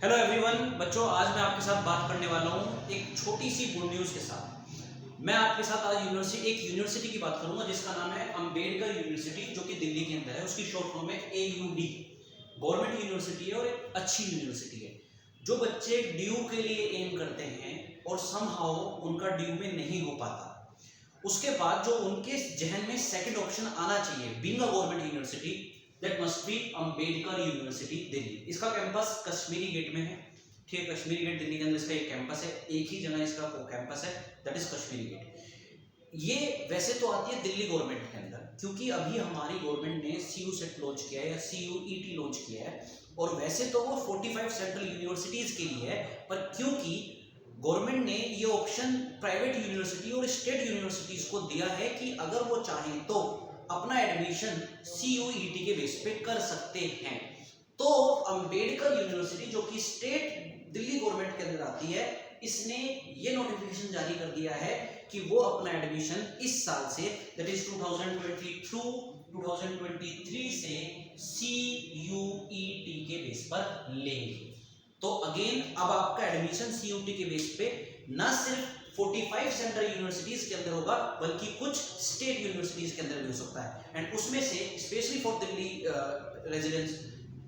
Hello everyone बच्चों, आज मैं आपके साथ बात करने वाला हूँ एक छोटी सी गुड न्यूज़ के साथ। मैं आपके साथ आज एक यूनिवर्सिटी की बात करूंगा जिसका नाम है अंबेडकर यूनिवर्सिटी, जो कि दिल्ली के अंदर है। उसकी शॉर्ट फॉर्म है AUD। गवर्नमेंट यूनिवर्सिटी है और एक अच्छी यूनिवर्सिटी है। जो बच्चे ड्यू के लिए एम करते हैं और समहाउ उनका ड्यू में नहीं हो पाता, उसके बाद जो उनके जहन में सेकंड ऑप्शन आना चाहिए, being a government university, that must be Ambedkar university Delhi. इसका कैंपस कश्मीरी गेट में है। ठीक है, कश्मीरी गेट दिल्ली के अंदर इसका एक कैंपस है, एक ही जगह इसका कैंपस है, दैट इज कश्मीरी गेट। ये वैसे तो आती है दिल्ली गवर्नमेंट के अंदर, क्योंकि अभी हमारी गवर्नमेंट ने CU सेट लॉन्च किया है या CUET लॉन्च किया है, और वैसे तो वो 45 सेंट्रल यूनिवर्सिटीज के लिए है, पर क्योंकि गवर्नमेंट ने ये ऑप्शन प्राइवेट यूनिवर्सिटी और स्टेट यूनिवर्सिटीज को दिया है कि अगर वो चाहें तो अपना एडमिशन CUET के बेस पे कर सकते हैं। तो अंबेडकर यूनिवर्सिटी, जो कि स्टेट दिल्ली गवर्नमेंट के अंदर आती है, इसने ये नोटिफिकेशन जारी कर दिया है कि वो अपना एडमिशन इस साल से, दैट इज 2022-2023 से CUET के बेस पर लेंगे। तो अगेन अब आपका एडमिशन CUET के बेस पे न सिर्फ 45 सेंट्रल यूनिवर्सिटीज के अंदर होगा, बल्कि कुछ स्टेट यूनिवर्सिटीज के अंदर भी हो सकता है, एंड उसमें से specially for Delhi residents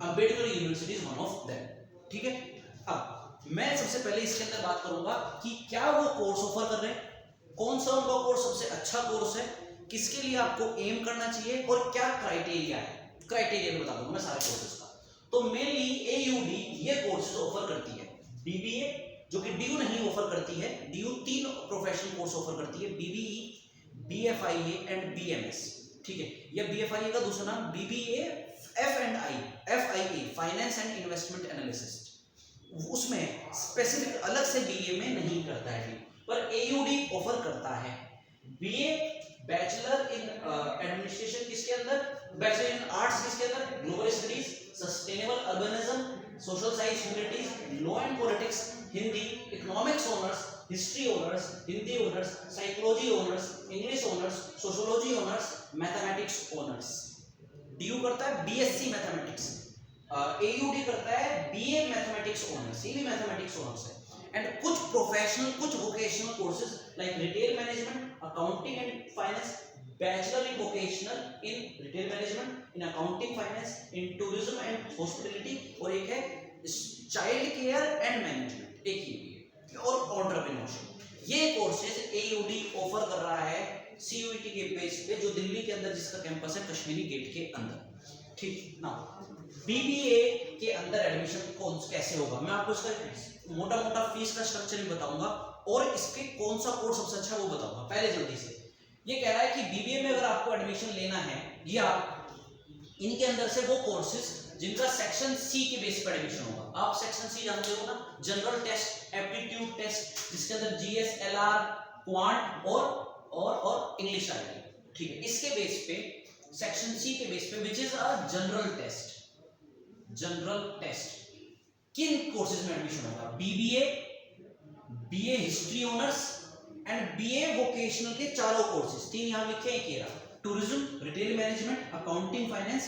Ambedkar university is one of them. ठीक है, अब मैं सबसे पहले इसके अंदर बात करूंगा कि क्या वो कोर्स ऑफर कर रहे हैं, कौन सा उनका कोर्स सबसे अच्छा कोर्स है, किसके लिए आपको एम करना चाहिए और क्या क्राइटेरिया है। क्राइटेरिया बता दूंगा मैं सारे कोर्सेज का। तो मेनली AUD ये कोर्सेज ऑफर करती है। BBA, जो कि DU नहीं ऑफर करती है। DU 3 प्रोफेशनल कोर्स ऑफर करती है, BBE, BFIA एंड BMS। ठीक है, या BFIA का दूसरा नाम BBA FIA, finance and investment analysis. उसमें स्पेसिफिक अलग से BA में नहीं करता है, पर AUD ऑफर करता है। BA बैचलर इन एडमिनिस्ट्रेशन किसके अंदर, बैचलर इन आर्ट्स किसके अंदर, global studies, sustainable urbanism, social science humanities, law and politics, Hindi, economics honours, history honours, Hindi honours, psychology honours, English honours, sociology honours, mathematics honours. DU करता है BSc mathematics, AUD करता है BA mathematics honours, ये भी mathematics honours है। And कुछ professional, कुछ vocational courses like retail management, accounting and finance, bachelor in vocational in retail management, in accounting finance, in tourism and hospitality, और एक है चाइल्ड केयर एंड मैनेजमेंट, एक ही है, और एंटरप्रेन्योरशिप। ये कोर्सेज AUD ऑफर कर रहा है CUET के बेस पे, जो दिल्ली के अंदर जिसका कैंपस है कश्मीरी गेट के अंदर। ठीक ना, BBA के अंदर एडमिशन कौन कैसे होगा, मैं आपको इसका मोटा मोटा फीस का स्ट्रक्चर भी बताऊंगा, और इसके कौन सा कोर्स सबसे अच्छा वो बताऊंगा। पहले जल्दी से ये कह रहा है कि BBA में अगर आपको एडमिशन लेना है, या इनके अंदर से वो कोर्सेज जिनका सेक्शन C के बेस पर एडमिशन होगा। आप सेक्शन C जानते हो ना, जनरल टेस्ट, एप्टीट्यूड टेस्ट, जिसके अंदर GS, LR, क्वांट और इंग्लिश आएगी। ठीक है, इसके बेस पे सेक्शन C के बेस पे, which is a general test, किन कोर्सेज में एडमिशन होगा, BA history honours and BA vocational के चारों कोर्सेज, तीन यहां लिखे हैं, केरा, tourism, retail management, accounting finance,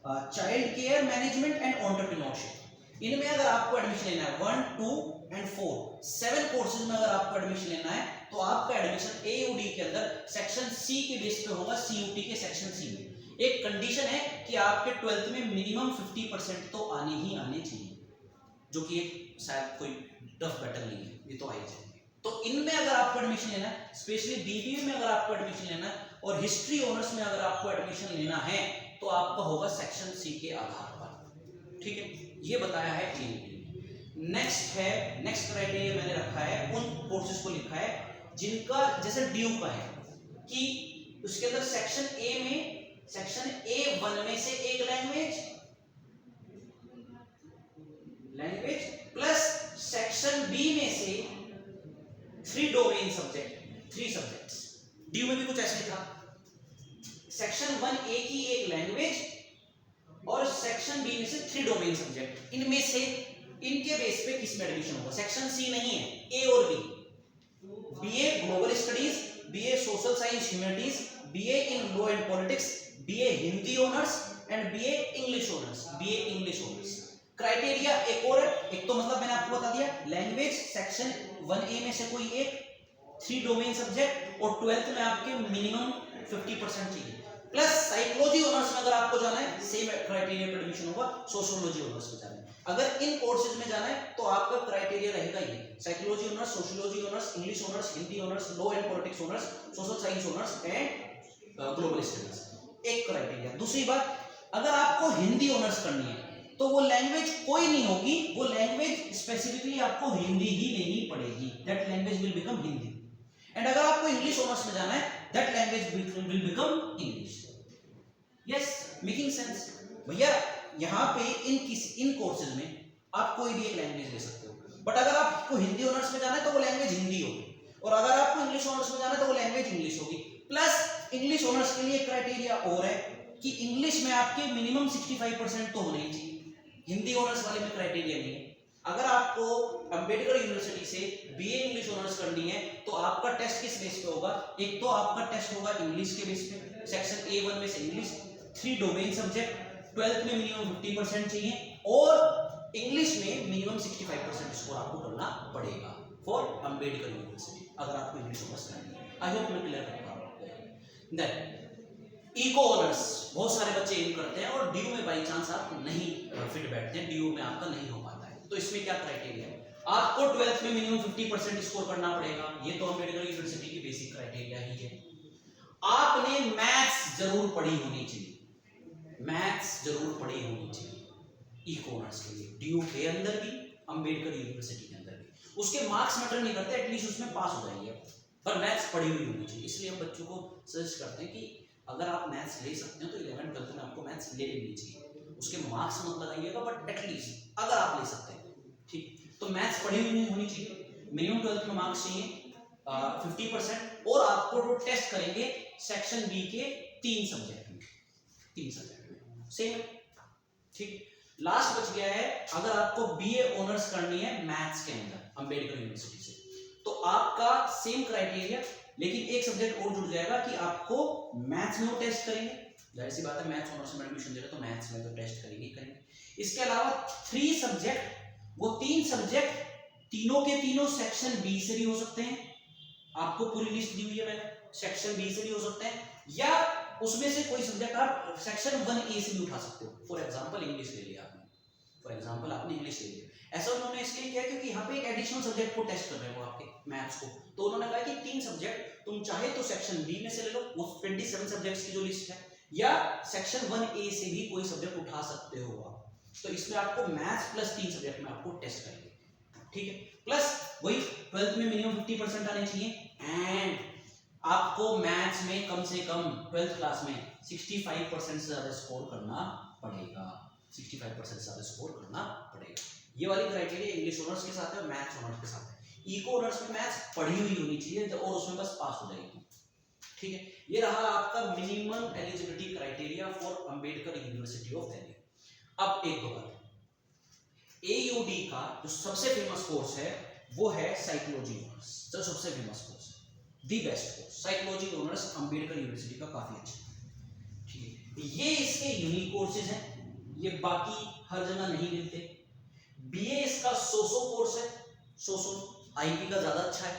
child care management and entrepreneurship. इनमें अगर आपको एडमिशन लेना है 1, 2 एंड 4, 7 कोर्सेज में अगर आपको एडमिशन लेना है, तो आपका एडमिशन AUD के अंदर सेक्शन C के बेस पे होगा, CUET के सेक्शन C में। एक कंडीशन है कि आपके 12th में मिनिमम 50% तो आने ही आने चाहिए, जो कि एक शायद कोई टफ बैटल नहीं है, ये तो आ ही जाएंगे। तो इनमें अगर आपको एडमिशन लेना है, स्पेशली BBA में अगर आपको एडमिशन लेना है, और हिस्ट्री ऑनर्स में अगर आपको एडमिशन लेना है, तो आपका होगा सेक्शन C के आधार पर। ठीक है, ये बताया है AUD। नेक्स्ट क्राइटेरिया मैंने रखा है, उन कोर्सेज को लिखा है जिनका जैसे DU का है कि उसके अंदर सेक्शन A1 में से एक लैंग्वेज प्लस सेक्शन B में से 3 डोमेन सब्जेक्ट, 3 सब्जेक्ट्स। DU में भी कुछ ऐसे था, सेक्शन 1A की एक लैंग्वेज और सेक्शन B में से 3 डोमेन सब्जेक्ट। इनमें से इनके बेस पे किस में एडमिशन होगा, सेक्शन C नहीं है, A और B, BA global studies, BA social science humanities, BA in law and politics, BA Hindi honours and BA English honours, criteria एक और है, एक तो मतलब मैंने आपको बता दिया लैंग्वेज सेक्शन 1A में से कोई एक, 3 डोमेन सब्जेक्ट और 12th में आपके मिनिमम 50% चाहिए। प्लस साइकोलॉजी ऑनर्स में अगर आपको जाना है सेम क्राइटेरिया पर एडमिशन होगा, सोशियोलॉजी ऑनर्स में जाना है अगर इन कोर्सेज में जाना है तो आपका क्राइटेरिया रहेगा ये psychology honours, sociology honours, English honours, Hindi honours, law and politics honours, social science honours and global studies, एक क्राइटेरिया। दूसरी बात, अगर आपको हिंदी ऑनर्स करनी है तो वो लैंग्वेज कोई नहीं होगी, वो लैंग्वेज स्पेसिफिकली आपको हिंदी ही लेनी पड़ेगी, that language will become Hindi. And अगर आपको इंग्लिश ऑनर्स में जाना है that language will become English. Yes, making sense भैया? यहाँ पे इन कोर्सेज में आप कोई भी एक लैंग्वेज ले सकते हो, बट अगर आपको हिंदी ऑनर्स में जाना है तो वो लैंग्वेज हिंदी होगी, और अगर आपको इंग्लिश ऑनर्स में जाना है तो वो लैंग्वेज इंग्लिश होगी। प्लस इंग्लिश ऑनर्स के लिए क्राइटेरिया और है कि इंग्लिश में आपके मिनिमम 65% तो होने ही चाहिए, हिंदी ऑनर्स वाले में क्राइटेरिया नहीं है। अगर आपको अंबेडकर यूनिवर्सिटी से बीए इंग्लिश ऑनर्स करनी है तो आपका टेस्ट किस बेस पे होगा? एक तो आपका टेस्ट होगा इंग्लिश के बेस पे, सेक्शन A1 में से इंग्लिश, 3 डोमेन सब्जेक्ट, 12th में मिनिमम 50% चाहिए और इंग्लिश में मिनिमम 65% स्कोर आपको करना पड़ेगा फॉर अंबेडकर यूनिवर्सिटी अगर आपको इंग्लिश ऑनर्स करनी है। आई होप मैं क्लियर कर पा रहा हूं। देन इको ऑनर्स बहुत सारे बच्चे एम करते हैं और डीयू में बाई चांस आप नहीं फिट बैठते हैं, डीयू में आपका नहीं हो पाता है, तो इसमें क्या क्राइटेरिया है? आपको 12th में मिनिमम 50% स्कोर करना पड़ेगा, ये तो अम्बेडकर यूनिवर्सिटी की बेसिक क्राइटेरिया ही है। आपने मैथ्स जरूर पढ़ी होनी चाहिए, मैथ्स जरूर पढ़ी होनी चाहिए इको ऑनर्स के लिए, डीयू के अंदर भी अम्बेडकर यूनिवर्सिटी के अंदर भी। उसके मार्क्स मैटर नहीं करते, एटलीस्ट उसमें पास हो जाएंगे, पर मैथ्स पढ़ी हुई होनी चाहिए। इसलिए हम बच्चों को सजेस्ट करते हैं कि अगर आप मैथ्स ले सकते हैं तो 11th 12th में आपको मैथ्स ले लेनी चाहिए, उसके मार्क्स मत लगाइएगा बट एटलीस्ट अगर आप ले सकते हैं, ठीक, तो मैथ्स पढ़ी हुई होनी चाहिए, मिनिमम 12th में मार्क्स चाहिए 50%, और आपको जो टेस्ट करेंगे सेक्शन बी के 3 सब्जेक्ट में, 3 सब्जेक्ट में सेम, ठीक। लास्ट बच गया है, अगर आपको बीए ऑनर्स करनी है मैथ्स के अंदर अंबेडकर यूनिवर्सिटी से तो आपका सेम क्राइटेरिया, लेकिन एक सब्जेक्ट और जुड़ जाएगा कि आपको मैथ्स में वो टेस्ट करेंगे, जाहिर सी बात है मैथ्स ऑनर्स में एडमिशन दे रहे तो मैथ्स में तो टेस्ट करेंगे। इसके अलावा 3 सब्जेक्ट, वो 3 सब्जेक्ट तीनों के तीनों सेक्शन बी से भी हो सकते हैं, आपको पूरी लिस्ट दी हुई है मैंने, सेक्शन बी से भी हो सकते हैं, या उसमें से कोई सब्जेक्ट आप सेक्शन 1A से भी उठा सकते हो। फॉर एग्जांपल इंग्लिश ले लिया आपने, फॉर एग्जांपल आपने इंग्लिश ले लिया, ऐसा उन्होंने इसलिए किया क्योंकि यहाँ पे एक एडिशनल सब्जेक्ट को टेस्ट कर रहे हैं वो आपके मैथ्स को, तो उन्होंने कहा कि 3 सब्जेक्ट तुम चाहे तो सेक्शन बी में से ले लो, वो 27 सब्जेक्ट्स की जो लिस्ट है, या सेक्शन 1A से भी कोई सब्जेक्ट उठा सकते हो आप। तो इसमें आपको मैथ्स प्लस 3 सब्जेक्ट में आपको टेस्ट करेंगे, ठीक है। प्लस वही 12th में मिनिमम 50% आने चाहिए, एंड आपको मैथ्स में कम से कम 12th क्लास में 65% से ज्यादा स्कोर करना पड़ेगा, 65% से ज्यादा स्कोर करना पड़ेगा। ये वाली क्राइटेरिया इंग्लिश ऑनर्स के साथ है और मैथ्स ऑनर्स के साथ है। इको ऑनर्स में मैथ्स पढ़ी हुई होनी चाहिए और उसमें बस पास हो जाएगी, ठीक है। ये रहा आपका minimum eligibility criteria for Ambedkar university of Delhi. अब एक दो बात, एयूडी का जो सबसे फेमस कोर्स है वो है साइकोलॉजी ऑनर्स, जो सबसे फेमस कोर्स है, the best course, psychology honours Ambedkar university का काफी अच्छा, ठीक है। ये इसके यूनिक कोर्सेज हैं, ये बाकी हर जगह नहीं मिलते। बीए इसका 100 कोर्स है, 100 आईपी का ज्यादा अच्छा है,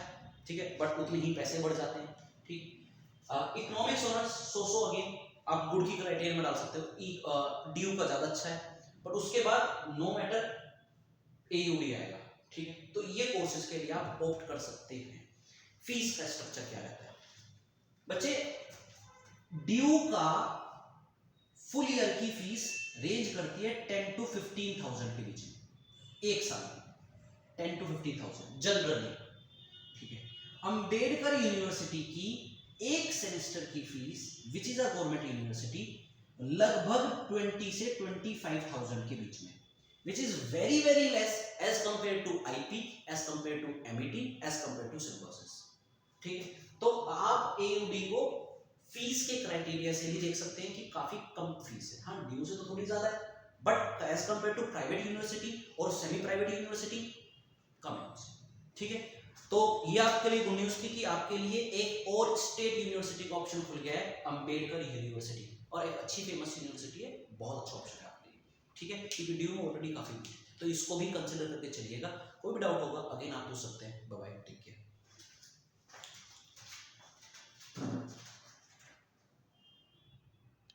ठीक है, बट उतने ही पैसे बढ़ जाते हैं, ठीक। इकोनॉमिक्स ऑनर्स 100 अगेन आप गुड की क्राइटेरिया में डाल सकते हो, डीयू का ज्यादा अच्छा है, बट उसके बाद नो मैटर एयूडी आएगा, ठीक है। तो ये कोर्सेज के लिए आप ऑप्ट कर सकते हैं। फीस का स्ट्रक्चर क्या रहता है बच्चे? डीयू का फुल ईयर की फीस रेंज करती है 10 to 15,000 के बीच में, एक साल में 10 to 15,000 जनरली, ठीक है। अंबेडकर यूनिवर्सिटी की एक सेमेस्टर की fees which is a government university लगभग 20 से 25,000 के बीच में, which is very very less as compared to IP, as compared to MET, as compared to symbiosis, ठीक है। तो आप AUD को फीस के क्राइटेरिया से भी देख सकते हैं कि काफी कम फीस है, हाँ ड्यू से तो थोड़ी ज्यादा है, but as compare to private university और सेमी प्राइवेट यूनिवर्सिटी कम है, ठीक है। तो ये आपके लिए गुड न्यूज थी कि आपके लिए एक और स्टेट यूनिवर्सिटी का ऑप्शन खुल गया है, अंबेडकर यूनिवर्सिटी, और एक अच्छी फेमस यूनिवर्सिटी है, बहुत अच्छा ऑप्शन है आपके लिए, ठीक है, क्योंकि ड्यू में ऑलरेडी काफी, तो इसको भी कंसिडर करके चलिएगा। कोई भी डाउट होगा अगेन आप पूछ सकते हैं।